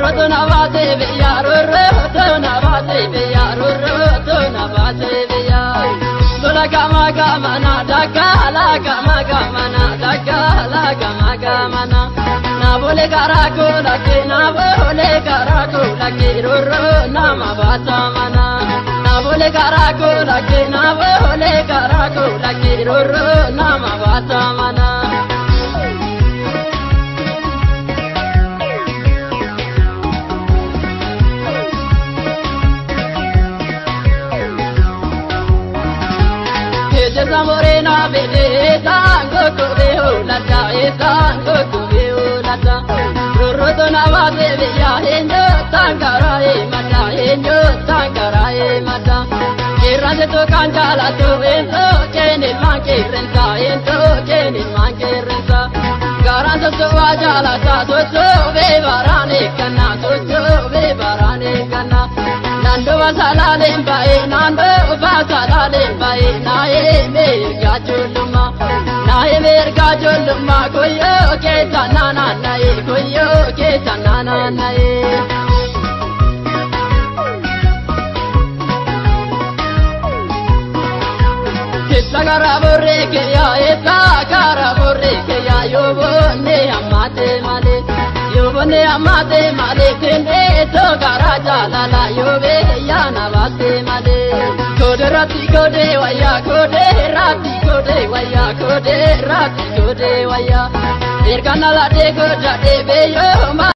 Roro na bate beya, roro na bate beya, roro na bate beya. Dola kama kama na daga, la kama kama na daga, la kama kama na. Na bole karako lake, na bole karako lake, roro na mabata mana. Na bole karako lake, na bole karako lake, roro na mabata mana. Morena bede tango kubeo lata tango kubeo lata roro na bate beya henyo tangara mata henyo tangara mata irande to kanjala to ento kene manke renta garando to ajala ta to be barane kana nando basala lembae nando basala lembae nae merga jolma koyo ke tanana nae Kitagara borre ke ya etagara borre ke ya yobone amate male kende to garaja la yobe ya na baste male kode rati kode waya ergana la de go jade be yo